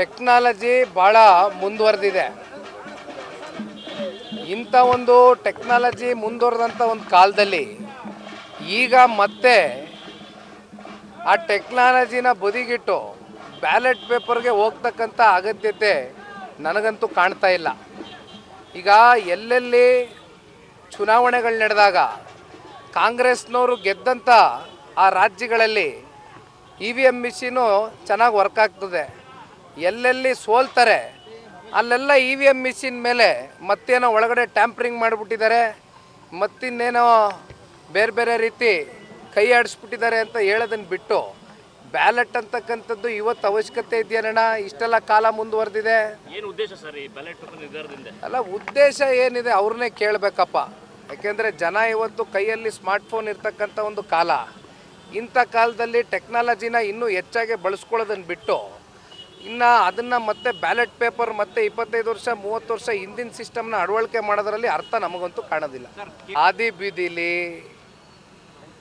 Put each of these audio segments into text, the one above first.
Technology ಭಾಳ ಮುಂದುವರೆದಿದೆ. ಇಂಥ ಒಂದು ಟೆಕ್ನಾಲಜಿ ಮುಂದುವರೆದಂಥ ಒಂದು ಕಾಲದಲ್ಲಿ ಈಗ ಮತ್ತೆ ಆ ಟೆಕ್ನಾಲಜಿನ ಬದಿಗಿಟ್ಟು ಬ್ಯಾಲೆಟ್ ಪೇಪರ್ಗೆ ಹೋಗ್ತಕ್ಕಂಥ ಅಗತ್ಯತೆ ನನಗಂತೂ ಕಾಣ್ತಾ ಇಲ್ಲ. ಈಗ ಎಲ್ಲೆಲ್ಲಿ ಚುನಾವಣೆಗಳು ನಡೆದಾಗ ಕಾಂಗ್ರೆಸ್ನವರು ಗೆದ್ದಂಥ ಆ ರಾಜ್ಯಗಳಲ್ಲಿ EVM ಮಿಷಿನು ಚೆನ್ನಾಗಿ ವರ್ಕ್ ಆಗ್ತದೆ. ಎಲ್ಲೆಲ್ಲಿ ಸೋಲ್ತಾರೆ ಅಲ್ಲೆಲ್ಲ EVM ಮಿಷಿನ್ ಮೇಲೆ ಮತ್ತೇನೋ ಒಳಗಡೆ ಟ್ಯಾಂಪ್ರಿಂಗ್ ಮಾಡಿಬಿಟ್ಟಿದ್ದಾರೆ, ಮತ್ತಿನ್ನೇನೋ ಬೇರೆ ಬೇರೆ ರೀತಿ ಕೈ ಆಡಿಸ್ಬಿಟ್ಟಿದ್ದಾರೆ ಅಂತ ಹೇಳೋದನ್ನು ಬಿಟ್ಟು ಬ್ಯಾಲೆಟ್ ಅಂತಕ್ಕಂಥದ್ದು ಇವತ್ತು ಅವಶ್ಯಕತೆ ಇದೆಯೇನಣ್ಣ? ಇಷ್ಟೆಲ್ಲ ಕಾಲ ಮುಂದುವರೆದಿದೆ. ಏನು ಉದ್ದೇಶ ಸರ್ ಈ ಬ್ಯಾಲೆಟ್ ಪೇಪರ್ ನಿರ್ಧಾರದಿಂದ? ಅಲ್ಲ, ಉದ್ದೇಶ ಏನಿದೆ ಅವ್ರನ್ನೇ ಕೇಳಬೇಕಪ್ಪ. ಯಾಕೆಂದರೆ ಜನ ಇವತ್ತು ಕೈಯಲ್ಲಿ ಸ್ಮಾರ್ಟ್ಫೋನ್ ಇರ್ತಕ್ಕಂಥ ಒಂದು ಕಾಲ. ಇಂಥ ಕಾಲದಲ್ಲಿ ಟೆಕ್ನಾಲಜಿನ ಇನ್ನೂ ಹೆಚ್ಚಾಗಿ ಬಳಸ್ಕೊಳ್ಳೋದನ್ನು ಬಿಟ್ಟು ಇನ್ನು ಅದನ್ನು ಮತ್ತೆ ಬ್ಯಾಲೆಟ್ ಪೇಪರ್ ಮತ್ತೆ 25 ವರ್ಷ 30 ವರ್ಷ ಹಿಂದಿನ ಸಿಸ್ಟಮ್ನ ಅಳವಡಿಕೆ ಮಾಡೋದರಲ್ಲಿ ಅರ್ಥ ನಮಗಂತೂ ಕಾಣೋದಿಲ್ಲ. ಆದಿ ಬೀದಿಲಿ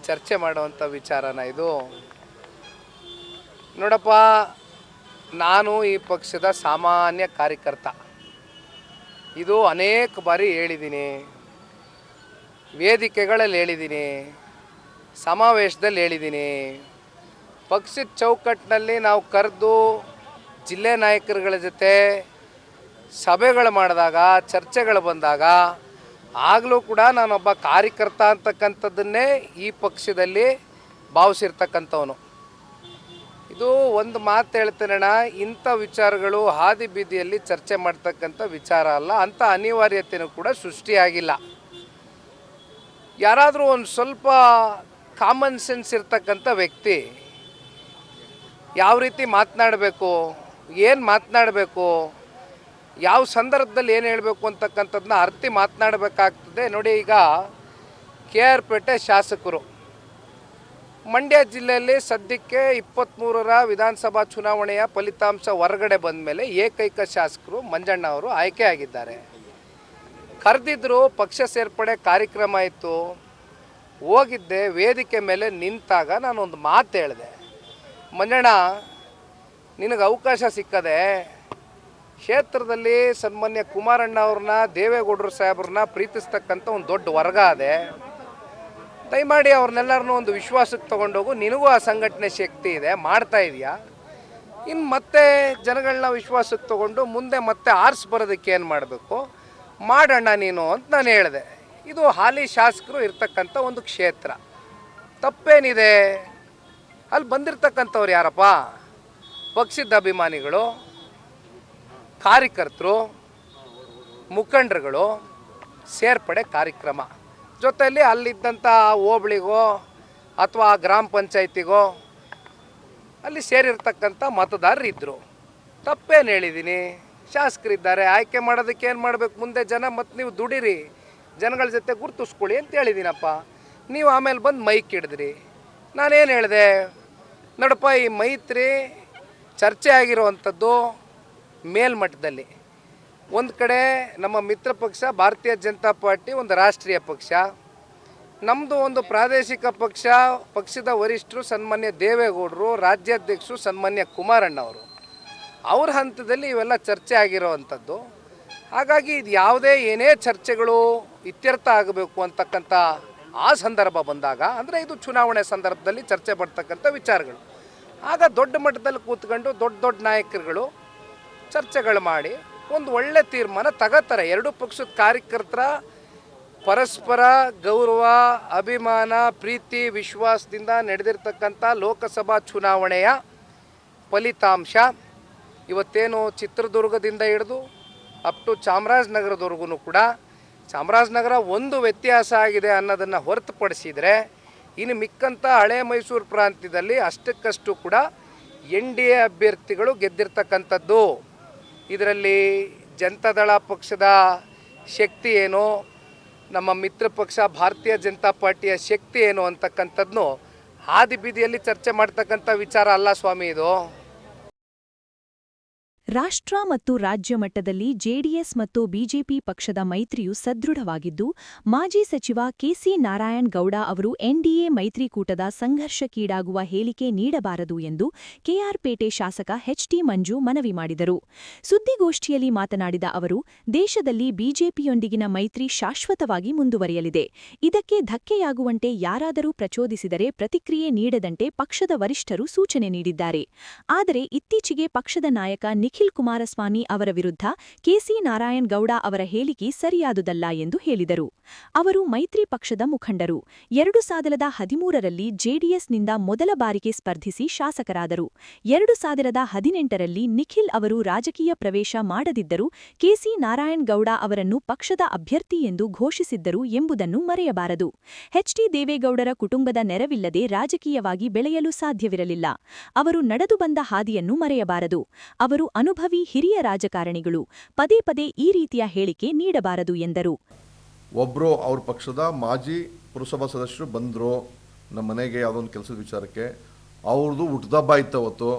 ಚರ್ಚೆ ಮಾಡುವಂಥ ವಿಚಾರನ ಇದು? ನೋಡಪ್ಪ, ನಾನು ಈ ಪಕ್ಷದ ಸಾಮಾನ್ಯ ಕಾರ್ಯಕರ್ತ. ಇದು ಅನೇಕ ಬಾರಿ ಹೇಳಿದ್ದೀನಿ, ವೇದಿಕೆಗಳಲ್ಲಿ ಹೇಳಿದ್ದೀನಿ, ಸಮಾವೇಶದಲ್ಲಿ ಹೇಳಿದ್ದೀನಿ. ಪಕ್ಷದ ಚೌಕಟ್ಟಿನಲ್ಲಿ ನಾವು ಕರೆದು ಜಿಲ್ಲೆ ನಾಯಕರುಗಳ ಜೊತೆ ಸಭೆಗಳು ಮಾಡಿದಾಗ, ಚರ್ಚೆಗಳು ಬಂದಾಗ ಆಗಲೂ ಕೂಡ ನಾನೊಬ್ಬ ಕಾರ್ಯಕರ್ತ ಅಂತಕ್ಕಂಥದ್ದನ್ನೇ ಈ ಪಕ್ಷದಲ್ಲಿ ಭಾವಿಸಿರ್ತಕ್ಕಂಥವನು. ಇದು ಒಂದು ಮಾತು ಹೇಳ್ತೇನಣ್ಣ, ಇಂಥ ವಿಚಾರಗಳು ಹಾದಿ ಬೀದಿಯಲ್ಲಿ ಚರ್ಚೆ ಮಾಡ್ತಕ್ಕಂಥ ವಿಚಾರ ಅಲ್ಲ. ಅಂಥ ಅನಿವಾರ್ಯತೆಯೂ ಕೂಡ ಸೃಷ್ಟಿಯಾಗಿಲ್ಲ. ಯಾರಾದರೂ ಒಂದು ಸ್ವಲ್ಪ ಕಾಮನ್ ಸೆನ್ಸ್ ಇರ್ತಕ್ಕಂಥ ವ್ಯಕ್ತಿ ಯಾವ ರೀತಿ ಮಾತನಾಡಬೇಕು, ಏನು ಮಾತನಾಡಬೇಕು, ಯಾವ ಸಂದರ್ಭದಲ್ಲಿ ಏನು ಹೇಳಬೇಕು ಅಂತಕ್ಕಂಥದ್ದನ್ನ ಅರ್ತಿ ಮಾತನಾಡಬೇಕಾಗ್ತದೆ. ನೋಡಿ, ಈಗ KR ಪೇಟೆ ಶಾಸಕರು ಮಂಡ್ಯ ಜಿಲ್ಲೆಯಲ್ಲಿ ಸದ್ಯಕ್ಕೆ 23ರ ವಿಧಾನಸಭಾ ಚುನಾವಣೆಯ ಫಲಿತಾಂಶ ಹೊರಗಡೆ ಬಂದ ಮೇಲೆ ಏಕೈಕ ಶಾಸಕರು ಮಂಜಣ್ಣ ಅವರು ಆಯ್ಕೆ ಆಗಿದ್ದಾರೆ. ಕರೆದಿದ್ದರು, ಪಕ್ಷ ಸೇರ್ಪಡೆ ಕಾರ್ಯಕ್ರಮ ಇತ್ತು, ಹೋಗಿದ್ದೆ. ವೇದಿಕೆ ಮೇಲೆ ನಿಂತಾಗ ನಾನೊಂದು ಮಾತು ಹೇಳಿದೆ, ಮಂಜಣ್ಣ ನಿನಗೆ ಅವಕಾಶ ಸಿಕ್ಕದೆ ಕ್ಷೇತ್ರದಲ್ಲಿ ಸನ್ಮಾನ್ಯ ಕುಮಾರಣ್ಣ ಅವ್ರನ್ನ, ದೇವೇಗೌಡರು ಸಾಹೇಬ್ರನ್ನ ಪ್ರೀತಿಸ್ತಕ್ಕಂಥ ಒಂದು ದೊಡ್ಡ ವರ್ಗ ಅದೇ. ದಯಮಾಡಿ ಅವ್ರನ್ನೆಲ್ಲರನ್ನೂ ಒಂದು ವಿಶ್ವಾಸಕ್ಕೆ ತೊಗೊಂಡೋಗು. ನಿನಗೂ ಆ ಸಂಘಟನೆ ಶಕ್ತಿ ಇದೆ, ಮಾಡ್ತಾ ಇದೆಯಾ. ಇನ್ನು ಮತ್ತೆ ಜನಗಳನ್ನ ವಿಶ್ವಾಸಕ್ಕೆ ತೊಗೊಂಡು ಮುಂದೆ ಮತ್ತೆ ಆರಿಸಿ ಬರೋದಕ್ಕೆ ಏನು ಮಾಡಬೇಕು ಮಾಡೋಣ ನೀನು ಅಂತ ನಾನು ಹೇಳಿದೆ. ಇದು ಹಾಲಿ ಶಾಸಕರು ಇರ್ತಕ್ಕಂಥ ಒಂದು ಕ್ಷೇತ್ರ. ತಪ್ಪೇನಿದೆ? ಅಲ್ಲಿ ಬಂದಿರತಕ್ಕಂಥವ್ರು ಯಾರಪ್ಪ? ಪಕ್ಷದ ಅಭಿಮಾನಿಗಳು, ಕಾರ್ಯಕರ್ತರು, ಮುಖಂಡರುಗಳು. ಸೇರ್ಪಡೆ ಕಾರ್ಯಕ್ರಮ ಜೊತೆಯಲ್ಲಿ ಅಲ್ಲಿದ್ದಂಥ ಹೋಬಳಿಗೋ ಅಥವಾ ಗ್ರಾಮ ಪಂಚಾಯತಿಗೋ ಅಲ್ಲಿ ಸೇರಿರ್ತಕ್ಕಂಥ ಮತದಾರರು ಇದ್ದರು. ತಪ್ಪೇನು ಹೇಳಿದ್ದೀನಿ? ಶಾಸಕರಿದ್ದಾರೆ, ಆಯ್ಕೆ ಮಾಡೋದಕ್ಕೆ ಏನು ಮಾಡಬೇಕು, ಮುಂದೆ ಜನ ಮತ್ತು ನೀವು ದುಡಿರಿ, ಜನಗಳ ಜೊತೆ ಗುರುತಿಸ್ಕೊಳ್ಳಿ ಅಂತ ಹೇಳಿದ್ದೀನಪ್ಪ. ನೀವು ಆಮೇಲೆ ಬಂದು ಮೈಕ್ ಹಿಡಿದ್ರಿ. ನಾನೇನು ಹೇಳಿದೆ? ನೋಡಪ್ಪ, ಈ ಮೈತ್ರಿ ಚರ್ಚೆ ಆಗಿರುವಂಥದ್ದು ಮೇಲ್ಮಟ್ಟದಲ್ಲಿ. ಒಂದು ಕಡೆ ನಮ್ಮ ಮಿತ್ರ ಪಕ್ಷ ಭಾರತೀಯ ಜನತಾ ಪಾರ್ಟಿ ಒಂದು ರಾಷ್ಟ್ರೀಯ ಪಕ್ಷ, ನಮ್ಮದು ಒಂದು ಪ್ರಾದೇಶಿಕ ಪಕ್ಷ. ಪಕ್ಷದ ವರಿಷ್ಠರು ಸನ್ಮಾನ್ಯ ದೇವೇಗೌಡರು, ರಾಜ್ಯಾಧ್ಯಕ್ಷರು ಸನ್ಮಾನ್ಯ ಕುಮಾರಣ್ಣವರು, ಅವ್ರ ಹಂತದಲ್ಲಿ ಇವೆಲ್ಲ ಚರ್ಚೆ ಆಗಿರೋವಂಥದ್ದು. ಹಾಗಾಗಿ ಇದು ಯಾವುದೇ ಏನೇ ಚರ್ಚೆಗಳು ಇತ್ಯರ್ಥ ಆಗಬೇಕು ಅಂತಕ್ಕಂಥ ಆ ಸಂದರ್ಭ ಬಂದಾಗ, ಅಂದರೆ ಇದು ಚುನಾವಣೆ ಸಂದರ್ಭದಲ್ಲಿ ಚರ್ಚೆ ಮಾಡ್ತಕ್ಕಂಥ ವಿಚಾರಗಳು, ಆಗ ದೊಡ್ಡ ಮಟ್ಟದಲ್ಲಿ ಕೂತ್ಕೊಂಡು ದೊಡ್ಡ ದೊಡ್ಡ ನಾಯಕರುಗಳು ಚರ್ಚೆಗಳು ಮಾಡಿ ಒಂದು ಒಳ್ಳೆ ತೀರ್ಮಾನ ತಗೋತಾರೆ. ಎರಡೂ ಪಕ್ಷದ ಕಾರ್ಯಕರ್ತರ ಪರಸ್ಪರ ಗೌರವ, ಅಭಿಮಾನ, ಪ್ರೀತಿ, ವಿಶ್ವಾಸದಿಂದ ನಡೆದಿರ್ತಕ್ಕಂಥ ಲೋಕಸಭಾ ಚುನಾವಣೆಯ ಫಲಿತಾಂಶ ಇವತ್ತೇನು ಚಿತ್ರದುರ್ಗದಿಂದ ಹಿಡಿದು ಅಪ್ ಟು ಚಾಮರಾಜನಗರದವರೆಗೂ ಕೂಡ, ಚಾಮರಾಜನಗರ ಒಂದು ವ್ಯತ್ಯಾಸ ಆಗಿದೆ ಅನ್ನೋದನ್ನು ಹೊರತುಪಡಿಸಿದರೆ ಇನ್ನು ಮಿಕ್ಕಂಥ ಹಳೆ ಮೈಸೂರು ಪ್ರಾಂತ್ಯದಲ್ಲಿ ಅಷ್ಟಕ್ಕಷ್ಟು ಕೂಡ NDA ಅಭ್ಯರ್ಥಿಗಳು ಗೆದ್ದಿರ್ತಕ್ಕಂಥದ್ದು. ಇದರಲ್ಲಿ ಜನತಾದಳ ಪಕ್ಷದ ಶಕ್ತಿ ಏನು, ನಮ್ಮ ಮಿತ್ರ ಪಕ್ಷ ಭಾರತೀಯ ಜನತಾ ಪಾರ್ಟಿಯ ಶಕ್ತಿ ಏನು ಅಂತಕ್ಕಂಥದ್ದನ್ನು ಹಾದಿ ಬೀದಿಯಲ್ಲಿ ಚರ್ಚೆ ಮಾಡ್ತಕ್ಕಂಥ ವಿಚಾರ ಅಲ್ಲ ಸ್ವಾಮಿ ಇದು. ರಾಷ್ಟ್ರ ಮತ್ತು ರಾಜ್ಯ ಮಟ್ಟದಲ್ಲಿ ಜೆಡಿಎಸ್ ಮತ್ತು ಬಿಜೆಪಿ ಪಕ್ಷದ ಮೈತ್ರಿಯು ಸದೃಢವಾಗಿದ್ದು, ಮಾಜಿ ಸಚಿವ ಕೆಸಿ ನಾರಾಯಣ್ ಗೌಡ ಅವರು ಎನ್ಡಿಎ ಮೈತ್ರಿಕೂಟದ ಸಂಘರ್ಷಕ್ಕೀಡಾಗುವ ಹೇಳಿಕೆ ನೀಡಬಾರದು ಎಂದು ಕೆಆರ್ಪೇಟೆ ಶಾಸಕ ಎಚ್ಟಿ ಮಂಜು ಮನವಿ ಮಾಡಿದರು. ಸುದ್ದಿಗೋಷ್ಠಿಯಲ್ಲಿ ಮಾತನಾಡಿದ ಅವರು, ದೇಶದಲ್ಲಿ ಬಿಜೆಪಿಯೊಂದಿಗಿನ ಮೈತ್ರಿ ಶಾಶ್ವತವಾಗಿ ಮುಂದುವರಿಯಲಿದೆ. ಇದಕ್ಕೆ ಧಕ್ಕೆಯಾಗುವಂತೆ ಯಾರಾದರೂ ಪ್ರಚೋದಿಸಿದರೆ ಪ್ರತಿಕ್ರಿಯೆ ನೀಡದಂತೆ ಪಕ್ಷದ ವರಿಷ್ಠರು ಸೂಚನೆ ನೀಡಿದ್ದಾರೆ. ಆದರೆ ಇತ್ತೀಚೆಗೆ ಪಕ್ಷದ ನಾಯಕ ನಿಖಿಲ್ ಕುಮಾರಸ್ವಾಮಿ ಅವರ ವಿರುದ್ಧ ಕೆಸಿ ನಾರಾಯಣ್ ಗೌಡ ಅವರ ಹೇಳಿಕೆ ಸರಿಯಾದುದಲ್ಲ ಎಂದು ಹೇಳಿದರು. ಅವರು ಮೈತ್ರಿ ಪಕ್ಷದ ಮುಖಂಡರು. 2013ರಲ್ಲಿ ಜೆಡಿಎಸ್ನಿಂದ ಮೊದಲ ಬಾರಿಗೆ ಸ್ಪರ್ಧಿಸಿ ಶಾಸಕರಾದರು. 2018ರಲ್ಲಿ ನಿಖಿಲ್ ಅವರು ರಾಜಕೀಯ ಪ್ರವೇಶ ಮಾಡದಿದ್ದರೂ ಕೆಸಿ ನಾರಾಯಣ್ ಗೌಡ ಅವರನ್ನು ಪಕ್ಷದ ಅಭ್ಯರ್ಥಿ ಎಂದು ಘೋಷಿಸಿದ್ದರು ಎಂಬುದನ್ನು ಮರೆಯಬಾರದು. ಎಚ್ಡಿ ದೇವೇಗೌಡರ ಕುಟುಂಬದ ನೆರವಿಲ್ಲದೆ ರಾಜಕೀಯವಾಗಿ ಬೆಳೆಯಲು ಸಾಧ್ಯವಿರಲಿಲ್ಲ. ಅವರು ನಡೆದು ಬಂದ ಹಾದಿಯನ್ನು ಮರೆಯಬಾರದು. ಅವರು ಅನುಭವಿ ಹಿರಿಯ ರಾಜಕಾರಣಿಗಳು. ಪದೇ ಪದೇ ಈ ರೀತಿಯ ಹೇಳಿಕೆ ನೀಡಬಾರದು ಎಂದರು. ಒಬ್ಬರು ಅವ್ರ ಪಕ್ಷದ ಮಾಜಿ ಪುರಸಭಾ ಸದಸ್ಯರು ಬಂದರು ನಮ್ಮ ಮನೆಗೆ ಯಾವುದೊಂದು ಕೆಲಸದ ವಿಚಾರಕ್ಕೆ. ಅವ್ರದ್ದು ಹುಟ್ಟದಬ್ಬ ಇತ್ತು ಅವತ್ತು.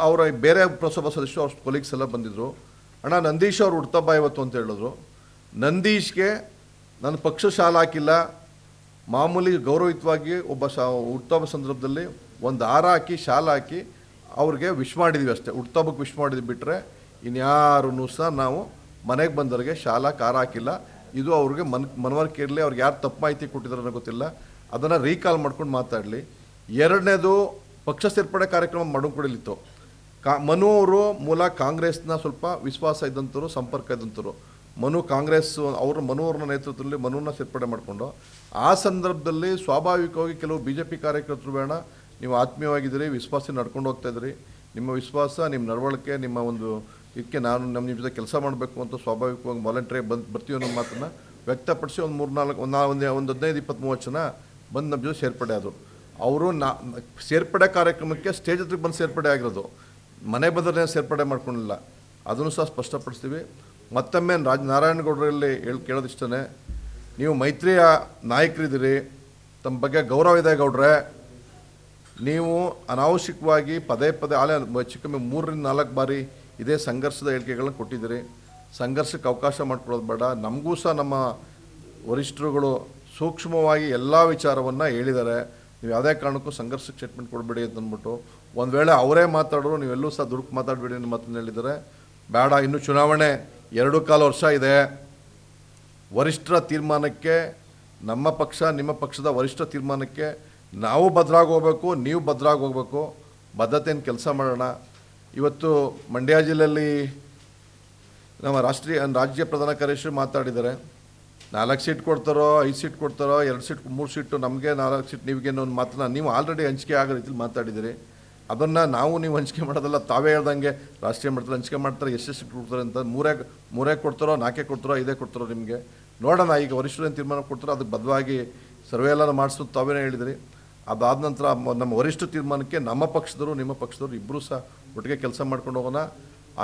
ಅವರ ಬೇರೆ ಪುರಸಭಾ ಸದಸ್ಯರು ಅವ್ರ ಕೊಲೀಗ್ಸ್ ಎಲ್ಲ ಬಂದಿದ್ದರು. ಅಣ್ಣ ನಂದೀಶ್ ಅವ್ರು ಹುಟ್ಟದಬ್ಬ ಇವತ್ತು ಅಂತ ಹೇಳಿದ್ರು. ನಂದೀಶ್ಗೆ ನನ್ನ ಪಕ್ಷ ಶಾಲೆ ಹಾಕಿಲ್ಲ, ಮಾಮೂಲಿ ಗೌರವಯುತವಾಗಿ ಒಬ್ಬ ಹುಟ್ಟದಬ್ಬ ಸಂದರ್ಭದಲ್ಲಿ ಒಂದು ಹಾರ ಹಾಕಿ ಶಾಲೆ ಹಾಕಿ ಅವ್ರಿಗೆ ವಿಶ್ ಮಾಡಿದ್ವಿ ಅಷ್ಟೇ. ಹುಟ್ಟುಹಬ್ಬಕ್ಕೆ ವಿಶ್ ಮಾಡಿದ್ವಿ ಬಿಟ್ಟರೆ ಇನ್ಯಾರೂ ಸಹ ನಾವು ಮನೆಗೆ ಬಂದವರಿಗೆ ಶಾಲಾ ಕಾರ ಹಾಕಿಲ್ಲ. ಇದು ಅವ್ರಿಗೆ ಮನವರಿಕೆ ಇರಲಿ. ಅವ್ರಿಗೆ ಯಾರು ತಪ್ಪು ಮಾಹಿತಿ ಕೊಟ್ಟಿದ್ದಾರೋ ಗೊತ್ತಿಲ್ಲ, ಅದನ್ನು ರೀಕಾಲ್ ಮಾಡ್ಕೊಂಡು ಮಾತಾಡಲಿ. ಎರಡನೇದು, ಪಕ್ಷ ಸೇರ್ಪಡೆ ಕಾರ್ಯಕ್ರಮ ಮಾಡ್ಕೊಂಡಿತ್ತು. ಮನು ಅವರು ಮೂಲ ಕಾಂಗ್ರೆಸ್ನ ಸ್ವಲ್ಪ ವಿಶ್ವಾಸ ಇದ್ದಂಥವ್ರು, ಸಂಪರ್ಕ ಇದ್ದಂಥವ್ರು. ಮನು ಕಾಂಗ್ರೆಸ್ ಮನು ಅವ್ರನ್ನ ನೇತೃತ್ವದಲ್ಲಿ ಮನುನ ಸೇರ್ಪಡೆ ಮಾಡಿಕೊಂಡು ಆ ಸಂದರ್ಭದಲ್ಲಿ ಸ್ವಾಭಾವಿಕವಾಗಿ ಕೆಲವು BJP ಕಾರ್ಯಕರ್ತರು, ಬೇಡ ನೀವು ಆತ್ಮೀಯವಾಗಿದ್ದೀರಿ, ವಿಶ್ವಾಸ ನಡ್ಕೊಂಡು ಹೋಗ್ತಾ ಇದ್ದೀರಿ, ನಿಮ್ಮ ವಿಶ್ವಾಸ, ನಿಮ್ಮ ನಡವಳಿಕೆ, ನಿಮ್ಮ ಒಂದು ಇದಕ್ಕೆ ನಾನು ನಿಮ್ಮ ಜೊತೆ ಕೆಲಸ ಮಾಡಬೇಕು ಅಂತ ಸ್ವಾಭಾವಿಕವಾಗಿ ವಾಲಂಟ್ರಿ ಬರ್ತೀವಿ ಅನ್ನೋ ಮಾತನ್ನು ವ್ಯಕ್ತಪಡಿಸಿ ಒಂದು 15-20-30 ಜನ ಬಂದು ನಮ್ಮ ಜೊತೆ ಸೇರ್ಪಡೆ ಆದರು. ಅವರು ಸೇರ್ಪಡೆ ಕಾರ್ಯಕ್ರಮಕ್ಕೆ ಸ್ಟೇಜ್ ಹತ್ರಕ್ಕೆ ಬಂದು ಸೇರ್ಪಡೆ ಆಗಿರೋದು, ಮನೆ ಬಂದರೆ ಸೇರ್ಪಡೆ ಮಾಡ್ಕೊಂಡಿಲ್ಲ. ಅದನ್ನು ಸಹ ಸ್ಪಷ್ಟಪಡಿಸ್ತೀವಿ. ಮತ್ತೊಮ್ಮೆ ನಾರಾಯಣಗೌಡರಲ್ಲಿ ಕೇಳೋದಿಷ್ಟೇ, ನೀವು ಮೈತ್ರಿಯ ನಾಯಕರಿದ್ದೀರಿ, ತಮ್ಮ ಬಗ್ಗೆ ಗೌರವ ಇದೆ ಗೌಡ್ರೆ. ನೀವು ಅನಾವಶ್ಯಕವಾಗಿ ಪದೇ ಚಿಕ್ಕಮ್ಮೆ 3-4 ಬಾರಿ ಇದೇ ಸಂಘರ್ಷದ ಹೇಳಿಕೆಗಳನ್ನ ಕೊಟ್ಟಿದ್ದೀರಿ. ಸಂಘರ್ಷಕ್ಕೆ ಅವಕಾಶ ಮಾಡಿಕೊಡೋದು ಬೇಡ. ನಮಗೂ ಸಹ ನಮ್ಮ ವರಿಷ್ಠರುಗಳು ಸೂಕ್ಷ್ಮವಾಗಿ ಎಲ್ಲ ವಿಚಾರವನ್ನು ಹೇಳಿದ್ದಾರೆ. ನೀವು ಯಾವುದೇ ಕಾರಣಕ್ಕೂ ಸಂಘರ್ಷಕ್ಕೆ ಸ್ಟೇಟ್ಮೆಂಟ್ ಕೊಡಬೇಡಿ ಅಂತ ಅಂದ್ಬಿಟ್ಟು, ಒಂದು ವೇಳೆ ಅವರೇ ಮಾತಾಡೋರು ನೀವೆಲ್ಲೂ ಸಹ ದುಡುಕು ಮಾತಾಡಬೇಡಿ ಅನ್ನೋ ಮಾತನ್ನು ಹೇಳಿದ್ದಾರೆ. ಬೇಡ, ಇನ್ನು ಚುನಾವಣೆ 2.25 ವರ್ಷ ಇದೆ. ವರಿಷ್ಠರ ತೀರ್ಮಾನಕ್ಕೆ, ನಮ್ಮ ಪಕ್ಷ ನಿಮ್ಮ ಪಕ್ಷದ ವರಿಷ್ಠ ತೀರ್ಮಾನಕ್ಕೆ ನಾವು ಭದ್ರಾಗಿ ಹೋಗಬೇಕು, ನೀವು ಭದ್ರಾಗಿ ಹೋಗಬೇಕು. ಬದ್ಧತೆಯನ್ನು ಕೆಲಸ ಮಾಡೋಣ. ಇವತ್ತು ಮಂಡ್ಯ ಜಿಲ್ಲೆಯಲ್ಲಿ ನಮ್ಮ ರಾಜ್ಯ ಪ್ರಧಾನ ಕಾರ್ಯದರ್ಶಿ ಮಾತಾಡಿದ್ದಾರೆ. 4 ಸೀಟ್ ಕೊಡ್ತಾರೋ, 5 ಸೀಟ್ ಕೊಡ್ತಾರೋ, 2 ಸೀಟ್ 3 ಸೀಟು ನಮಗೆ, 4 ಸೀಟ್ ನೀವಿಗೇನೋ ಒಂದು ಮಾತನ್ನ ನೀವು ಆಲ್ರೆಡಿ ಹಂಚಿಕೆ ಆಗೋ ರೀತಿಲಿ ಮಾತಾಡಿದ್ದೀರಿ. ಅದನ್ನು ನೀವು ಹಂಚಿಕೆ ಮಾಡೋದಲ್ಲ, ತಾವೇ ಹೇಳ್ದಂಗೆ ರಾಷ್ಟ್ರೀಯ ಮಟ್ಟದಲ್ಲಿ ಹಂಚಿಕೆ ಮಾಡ್ತಾರೆ, ಎಷ್ಟು ಸೀಟ್ ಕೊಡ್ತಾರೆ ಅಂತ. 3 ಕೊಡ್ತಾರೋ, 4 ಕೊಡ್ತಾರೋ, 5 ಕೊಡ್ತಾರೋ ನಿಮಗೆ ನೋಡೋಣ. ಈಗ ವರಿಷ್ಠರೇನು ತೀರ್ಮಾನ ಕೊಡ್ತಾರೋ ಅದಕ್ಕೆ ಬದ್ಧವಾಗಿ ಸರ್ವೆ ಎಲ್ಲ ಮಾಡಿಸೋದು ತಾವೇನೇ ಹೇಳಿದಿರಿ. ಅದಾದ ನಂತರ ನಮ್ಮ ವರಿಷ್ಠ ತೀರ್ಮಾನಕ್ಕೆ ನಮ್ಮ ಪಕ್ಷದವರು ನಿಮ್ಮ ಪಕ್ಷದವರು ಇಬ್ಬರೂ ಸಹ ಒಟ್ಟಿಗೆ ಕೆಲಸ ಮಾಡ್ಕೊಂಡು ಹೋಗೋಣ.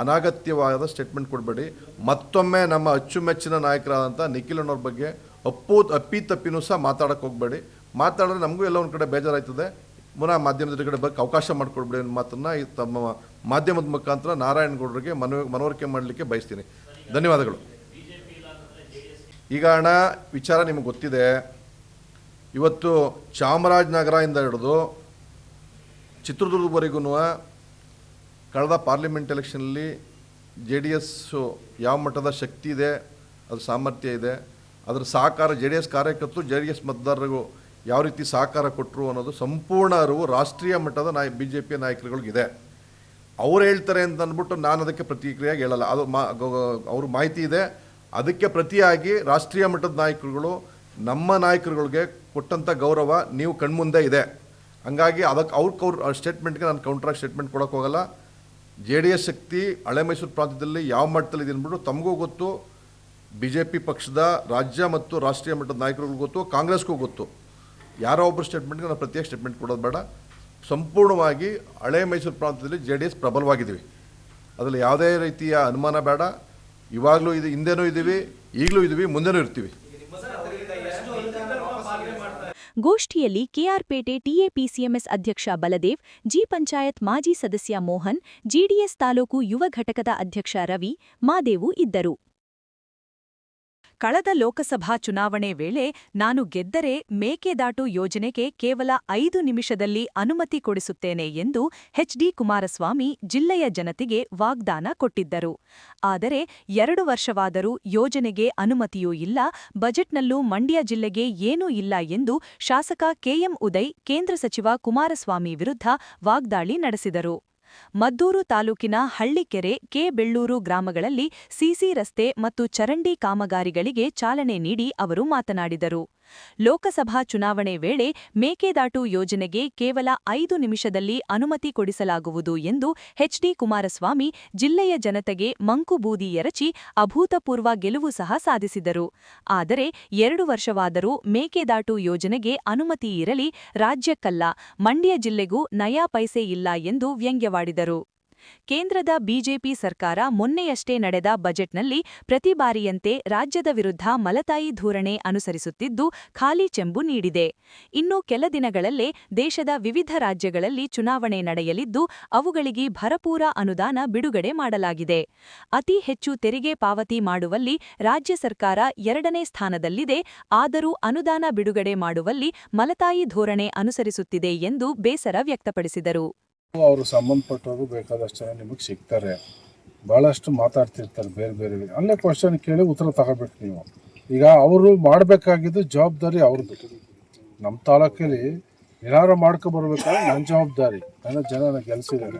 ಅನಾಗತ್ಯವಾದ ಸ್ಟೇಟ್ಮೆಂಟ್ ಕೊಡಬೇಡಿ. ಮತ್ತೊಮ್ಮೆ ನಮ್ಮ ಅಚ್ಚುಮೆಚ್ಚಿನ ನಾಯಕರಾದಂಥ ನಿಖಿಲ್ ಅವ್ರ ಬಗ್ಗೆ ಅಪ್ಪಿ-ತಪ್ಪಿನೂ ಸಹ ಮಾತಾಡೋಕ್ಕೆ ಹೋಗಬೇಡಿ. ಮಾತಾಡಿದ್ರೆ ನಮಗೂ ಎಲ್ಲ ಒಂದು ಕಡೆ ಬೇಜಾರಾಯ್ತದೆ. ಪುನಃ ಮಾಧ್ಯಮದ ಕಡೆ ಬಗ್ಗೆ ಅವಕಾಶ ಮಾಡಿಕೊಡ್ಬೇಡಿ ಅನ್ನೋ ಮಾತನ್ನು ತಮ್ಮ ಮಾಧ್ಯಮದ ಮುಖಾಂತರ ನಾರಾಯಣಗೌಡರಿಗೆ ಮನವರಿಕೆ ಮಾಡಲಿಕ್ಕೆ ಬಯಸ್ತೀನಿ. ಧನ್ಯವಾದಗಳು. ಈಗ ಅಣ್ಣ, ವಿಚಾರ ನಿಮಗೆ ಗೊತ್ತಿದೆ. ಇವತ್ತು ಚಾಮರಾಜನಗರದಿಂದ ಹಿಡಿದು ಚಿತ್ರದುರ್ಗವರೆಗೂ ಕಳೆದ ಪಾರ್ಲಿಮೆಂಟ್ ಎಲೆಕ್ಷನಲ್ಲಿ JDS ಯಾವ ಮಟ್ಟದ ಶಕ್ತಿ ಇದೆ, ಅದು ಸಾಮರ್ಥ್ಯ ಇದೆ, ಅದರ ಸಹಕಾರ JDS ಕಾರ್ಯಕರ್ತರು JDS ಮತದಾರರಿಗೂ ಯಾವ ರೀತಿ ಸಹಕಾರ ಕೊಟ್ಟರು ಅನ್ನೋದು ಸಂಪೂರ್ಣ ಅರಿವು ರಾಷ್ಟ್ರೀಯ ಮಟ್ಟದ BJP ನಾಯಕರುಗಳಿಗಿದೆ. ಅವ್ರು ಹೇಳ್ತಾರೆ ಅಂತ ಅಂದ್ಬಿಟ್ಟು ನಾನು ಅದಕ್ಕೆ ಪ್ರತಿಕ್ರಿಯೆಯಾಗಿ ಹೇಳಲ್ಲ. ಅದು ಅವ್ರ ಮಾಹಿತಿ ಇದೆ. ಅದಕ್ಕೆ ಪ್ರತಿಯಾಗಿ ರಾಷ್ಟ್ರೀಯ ಮಟ್ಟದ ನಾಯಕರುಗಳು ನಮ್ಮ ನಾಯಕರುಗಳಿಗೆ ಕೊಟ್ಟಂಥ ಗೌರವ ನೀವು ಕಣ್ಮುಂದೆ ಇದೆ. ಹಂಗಾಗಿ ಅದಕ್ಕೆ ಅವ್ರ ಸ್ಟೇಟ್ಮೆಂಟ್ಗೆ ನಾನು ಕೌಂಟ್ರಾಗಿ ಸ್ಟೇಟ್ಮೆಂಟ್ ಕೊಡೋಕ್ಕೆ ಹೋಗಲ್ಲ. JDS ಶಕ್ತಿ ಹಳೆ ಮೈಸೂರು ಪ್ರಾಂತ್ಯದಲ್ಲಿ ಯಾವ ಮಟ್ಟದಲ್ಲಿ ಇದೆ ಅಂದ್ಬಿಟ್ಟು ತಮಗೂ ಗೊತ್ತು, BJP ಪಕ್ಷದ ರಾಜ್ಯ ಮತ್ತು ರಾಷ್ಟ್ರೀಯ ಮಟ್ಟದ ನಾಯಕರಿಗೂ ಗೊತ್ತು, ಕಾಂಗ್ರೆಸ್ಗೂ ಗೊತ್ತು. ಯಾರೋ ಒಬ್ಬರು ಸ್ಟೇಟ್ಮೆಂಟ್ಗೆ ನಾವು ಪ್ರತ್ಯೇಕ ಸ್ಟೇಟ್ಮೆಂಟ್ ಕೊಡೋದು ಬೇಡ. ಸಂಪೂರ್ಣವಾಗಿ ಹಳೆ ಮೈಸೂರು ಪ್ರಾಂತ್ಯದಲ್ಲಿ JDS ಪ್ರಬಲವಾಗಿದ್ದೀವಿ. ಅದರಲ್ಲಿ ಯಾವುದೇ ರೀತಿಯ ಅನುಮಾನ ಬೇಡ. ಇವಾಗಲೂ ಇದು, ಹಿಂದೆನೂ ಇದ್ದೀವಿ, ಈಗಲೂ ಇದ್ದೀವಿ, ಮುಂದೆನೂ ಇರ್ತೀವಿ. ಗೋಷ್ಠಿಯಲ್ಲಿ ಕೆಆರ್ಪೇಟೆ ಟಿಎಪಿಸಿಎಂಎಸ್ ಅಧ್ಯಕ್ಷ ಬಲದೇವ್, ಜಿ ಪಂಚಾಯತ್ ಮಾಜಿ ಸದಸ್ಯ ಮೋಹನ್, ಜೆಡಿಎಸ್ ತಾಲೂಕು ಯುವ ಘಟಕದ ಅಧ್ಯಕ್ಷ ರವಿ, ಮಾದೇವು ಇದ್ದರು. ಕಳೆದ ಲೋಕಸಭಾ ಚುನಾವಣೆ ವೇಳೆ ನಾನು ಗೆದ್ದರೆ ಮೇಕೆದಾಟು ಯೋಜನೆಗೆ ಕೇವಲ 5 ನಿಮಿಷದಲ್ಲಿ ಅನುಮತಿ ಕೊಡಿಸುತ್ತೇನೆ ಎಂದು ಎಚ್.ಡಿ. ಕುಮಾರಸ್ವಾಮಿ ಜಿಲ್ಲೆಯ ಜನತೆಗೆ ವಾಗ್ದಾನ ಕೊಟ್ಟಿದ್ದರು. ಆದರೆ 2 ವರ್ಷವಾದರೂ ಯೋಜನೆಗೆ ಅನುಮತಿಯೂ ಇಲ್ಲ, ಬಜೆಟ್ನಲ್ಲೂ ಮಂಡ್ಯ ಜಿಲ್ಲೆಗೆ ಏನೂ ಇಲ್ಲ ಎಂದು ಶಾಸಕ ಕೆಎಂ ಉದಯ್ ಕೇಂದ್ರ ಸಚಿವ ಕುಮಾರಸ್ವಾಮಿ ವಿರುದ್ಧ ವಾಗ್ದಾಳಿ ನಡೆಸಿದರು. ಮದ್ದೂರು ತಾಲೂಕಿನ ಹಳ್ಳಿಕೆರೆ, ಕೆ. ಬೆಳ್ಳೂರು ಗ್ರಾಮಗಳಲ್ಲಿ ಸಿಸಿ ರಸ್ತೆ ಮತ್ತು ಚರಂಡಿ ಕಾಮಗಾರಿಗಳಿಗೆ ಚಾಲನೆ ನೀಡಿ ಅವರು ಮಾತನಾಡಿದರು. ಲೋಕಸಭಾ ಚುನಾವಣೆ ವೇಳೆ ಮೇಕೆದಾಟು ಯೋಜನೆಗೆ ಕೇವಲ 5 ನಿಮಿಷದಲ್ಲಿ ಅನುಮತಿ ಕೊಡಿಸಲಾಗುವುದು ಎಂದು ಎಚ್.ಡಿ. ಕುಮಾರಸ್ವಾಮಿ ಜಿಲ್ಲೆಯ ಜನತೆಗೆ ಮಂಕುಬೂದಿ ಎರಚಿ ಅಭೂತಪೂರ್ವ ಗೆಲುವು ಸಹ ಸಾಧಿಸಿದರು. ಆದರೆ 2 ವರ್ಷವಾದರೂ ಮೇಕೆದಾಟು ಯೋಜನೆಗೆ ಅನುಮತಿ ಇರಲಿ, ರಾಜ್ಯಕ್ಕಲ್ಲ, ಮಂಡ್ಯ ಜಿಲ್ಲೆಗೂ ನಯಾ ಪೈಸೆ ಇಲ್ಲ ಎಂದು ವ್ಯಂಗ್ಯವಾಡಿದರು. ಕೇಂದ್ರದ ಬಿಜೆಪಿ ಸರ್ಕಾರ ಮೊನ್ನೆಯಷ್ಟೇ ನಡೆದ ಬಜೆಟ್ನಲ್ಲಿ ಪ್ರತಿ ಬಾರಿಯಂತೆ ರಾಜ್ಯದ ವಿರುದ್ಧ ಮಲತಾಯಿ ಧೋರಣೆ ಅನುಸರಿಸುತ್ತಿದ್ದು ಖಾಲಿ ಚೆಂಬು ನೀಡಿದೆ. ಇನ್ನು ಕೆಲ ದಿನಗಳಲ್ಲೇ ದೇಶದ ವಿವಿಧ ರಾಜ್ಯಗಳಲ್ಲಿ ಚುನಾವಣೆ ನಡೆಯಲಿದ್ದು ಅವುಗಳಿಗೆ ಭರಪೂರ ಅನುದಾನ ಬಿಡುಗಡೆ ಮಾಡಲಾಗಿದೆ. ಅತಿ ಹೆಚ್ಚು ತೆರಿಗೆ ಪಾವತಿ ಮಾಡುವಲ್ಲಿ ರಾಜ್ಯ ಸರ್ಕಾರ 2ನೇ ಸ್ಥಾನದಲ್ಲಿದೆ. ಆದರೂ ಅನುದಾನ ಬಿಡುಗಡೆ ಮಾಡುವಲ್ಲಿ ಮಲತಾಯಿ ಧೋರಣೆ ಅನುಸರಿಸುತ್ತಿದೆ ಎಂದು ಬೇಸರ ವ್ಯಕ್ತಪಡಿಸಿದರು. ಅವರು ಸಂಬಂಧಪಟ್ಟವರು ಬೇಕಾದಷ್ಟು ಜನ ನಿಮಗೆ ಸಿಗ್ತಾರೆ, ಭಾಳಷ್ಟು ಮಾತಾಡ್ತಿರ್ತಾರೆ ಬೇರೆ ಬೇರೆ. ಅಲ್ಲೇ ಕ್ವಶನ್ ಕೇಳಿ ಉತ್ತರ ತಗೋಬೇಕು ನೀವು. ಈಗ ಅವರು ಮಾಡಬೇಕಾಗಿದ್ದು ಜವಾಬ್ದಾರಿ ಅವ್ರದ್ದು. ನಮ್ಮ ತಾಲೂಕಲ್ಲಿ ಏನಾರು ಮಾಡ್ಕೊಬರ್ಬೇಕಾದ್ರೆ ನನ್ನ ಜವಾಬ್ದಾರಿ, ನನ್ನ ಜನ ಗೆಲ್ಸಿದ್ದಾರೆ,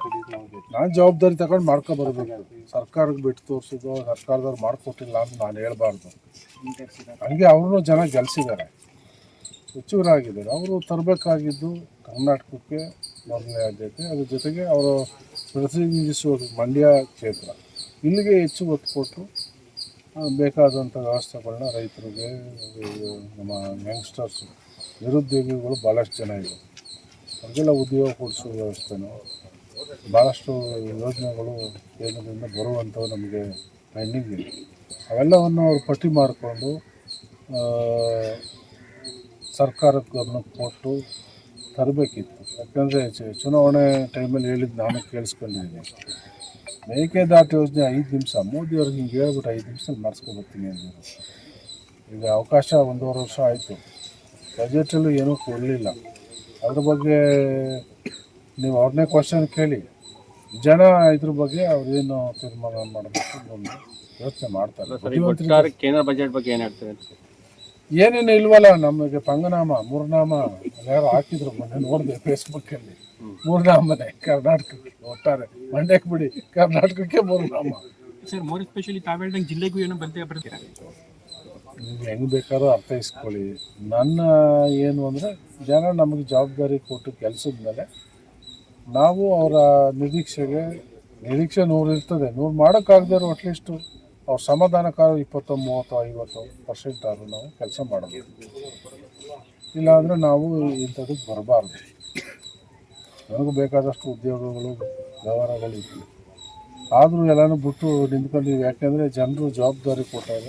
ನಾನು ಜವಾಬ್ದಾರಿ ತಗೊಂಡು ಮಾಡ್ಕೊಬರ್ಬೇಕು. ಸರ್ಕಾರಕ್ಕೆ ಬಿಟ್ಟು ತೋರಿಸೋದು ಸರ್ಕಾರದವ್ರು ಮಾಡಿಕೊಟ್ಟಿಲ್ಲ ಅಂತ ನಾನು ಹೇಳ್ಬಾರ್ದು. ಹಂಗೆ ಅವ್ರನ್ನೂ ಜನ ಗೆಲ್ಸಿದ್ದಾರೆ, ಸಚಿವರಾಗಿದ್ದಾರೆ. ಅವರು ತರಬೇಕಾಗಿದ್ದು ಕರ್ನಾಟಕಕ್ಕೆ ಮೊದಲನೇ ಆದ್ಯತೆ, ಅದ್ರ ಜೊತೆಗೆ ಅವರು ಪ್ರತಿನಿಧಿಸುವ ಮಂಡ್ಯ ಕ್ಷೇತ್ರ, ಇಲ್ಲಿಗೆ ಹೆಚ್ಚು ಒತ್ತು ಕೊಟ್ಟು ಬೇಕಾದಂಥ ವ್ಯವಸ್ಥೆಗಳನ್ನ ರೈತರಿಗೆ, ನಮ್ಮ ಯಂಗ್ಸ್ಟರ್ಸು, ನಿರುದ್ಯೋಗಿಗಳು ಭಾಳಷ್ಟು ಜನ ಇದೆ, ಅವ್ರಿಗೆಲ್ಲ ಉದ್ಯೋಗ ಕೊಡಿಸೋ ವ್ಯವಸ್ಥೆನೂ ಭಾಳಷ್ಟು ಯೋಜನೆಗಳು ಕೇಂದ್ರದಿಂದ ಬರುವಂಥವು ನಮಗೆ ಪೆಂಡಿಂಗ್ ಇದೆ. ಅವೆಲ್ಲವನ್ನು ಅವರು ಪಟ್ಟಿ ಮಾಡಿಕೊಂಡು ಸರ್ಕಾರಕ್ಕೆ ಗಮನಕ್ಕೆ ಕೊಟ್ಟು ತರಬೇಕಿತ್ತು. ಯಾಕಂದರೆ ಚುನಾವಣೆ ಟೈಮಲ್ಲಿ ಹೇಳಿದ್ದು ನಾನು ಕೇಳಿಸ್ಕೊಂಡಿದ್ದೀನಿ. ಮೇಕೆದಾಟು ಯೋಜನೆ 5 ನಿಮಿಷ, ಮೋದಿಯವ್ರಿಗೆ ಹಿಂಗೆ ಹೇಳ್ಬಿಟ್ಟು 5 ನಿಮಿಷದಲ್ಲಿ ಮಾಡಿಸ್ಕೊಬರ್ತೀನಿ ಅಂದರು. ಈಗ ಅವಕಾಶ 1.5 ವರ್ಷ ಆಯಿತು, ಬಜೆಟಲ್ಲೂ ಏನೂ ಕೊಡಲಿಲ್ಲ. ಅದ್ರ ಬಗ್ಗೆ ನೀವು ಅವ್ರನ್ನೇ ಕ್ವಶನ್ ಕೇಳಿ, ಜನ ಇದ್ರ ಬಗ್ಗೆ ಅವ್ರೇನು ತೀರ್ಮಾನ ಮಾಡಬೇಕು ಒಂದು ಯೋಚನೆ ಮಾಡ್ತಾರೆ. ಕೇಂದ್ರ ಬಜೆಟ್ ಬಗ್ಗೆ ಏನು ಹೇಳ್ತಾರೆ? ಏನೇನು ಇಲ್ವಲ್ಲ, ನಮಗೆ ಪಂಗನಾಮ, ಮೂರ್ನಾಮ ಯಾರು ಹಾಕಿದ್ರು ಮೊನ್ನೆ ನೋಡಿದೆ ಫೇಸ್ಬುಕ್ಕಲ್ಲಿ. ಮೂರ್ನಾಮನೆ ಕರ್ನಾಟಕಕ್ಕೆ, ಒಟ್ಟಾರೆ ಮಂಡ್ಯಕ್ಕೆ ಬಿಡಿ, ಕರ್ನಾಟಕಕ್ಕೆ ಮೂರ್ನಾಮ. ಸರ್, ಮೋರ್ ಎಸ್ಪೆಷಲಿ ತಾವು ಹೇಳ್ದಂಗೆ ಜಿಲ್ಲೆಗೂ ಏನೋ ಬರ್ತೀರಾ? ನೀವು ಹೆಂಗೆ ಬೇಕಾದ್ರೂ ಅರ್ಥೈಸ್ಕೊಳ್ಳಿ. ನನ್ನ ಏನು ಅಂದರೆ, ಜನ ನಮಗೆ ಜವಾಬ್ದಾರಿ ಕೊಟ್ಟು ಕೆಲಸದ ಮೇಲೆ ನಾವು ಅವರ ನಿರೀಕ್ಷೆ 100 ಇರ್ತದೆ. 100 ಮಾಡೋಕ್ಕಾಗದೇ ಅಟ್ಲೀಸ್ಟು ಅವ್ರ ಸಮಾಧಾನಕಾರ 20, 30, 50% ಆದರೂ ನಾವು ಕೆಲಸ ಮಾಡಬೇಕು. ಇಲ್ಲಾಂದರೆ ನಾವು ಇಂಥದಕ್ಕೆ ಬರಬಾರ್ದು. ನನಗೂ ಬೇಕಾದಷ್ಟು ಉದ್ಯೋಗಗಳು, ವ್ಯವಹಾರಗಳು ಇತ್ತು, ಆದರೂ ಎಲ್ಲನೂ ಬಿಟ್ಟು ನಿಂತ್ಕೊಂಡಿವಿ. ಯಾಕೆಂದರೆ ಜನರು ಜವಾಬ್ದಾರಿ ಕೊಟ್ಟಾಗ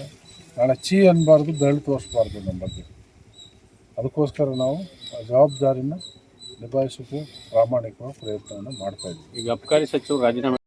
ನಾಳೆ ಅನ್ಬಾರ್ದು, ಬೆಳ್ಳು ತೋರಿಸ್ಬಾರ್ದು ನಮ್ಮ ಬಗ್ಗೆ. ಅದಕ್ಕೋಸ್ಕರ ನಾವು ಆ ಜವಾಬ್ದಾರಿನ ನಿಭಾಯಿಸೋಕ್ಕೆ ಪ್ರಾಮಾಣಿಕವಾಗಿ ಪ್ರಯತ್ನವನ್ನು ಮಾಡ್ತಾಯಿದ್ವಿ. ಈಗ ಅಬಕಾರಿ ಸಚಿವರು ರಾಜೀನಾಮೆ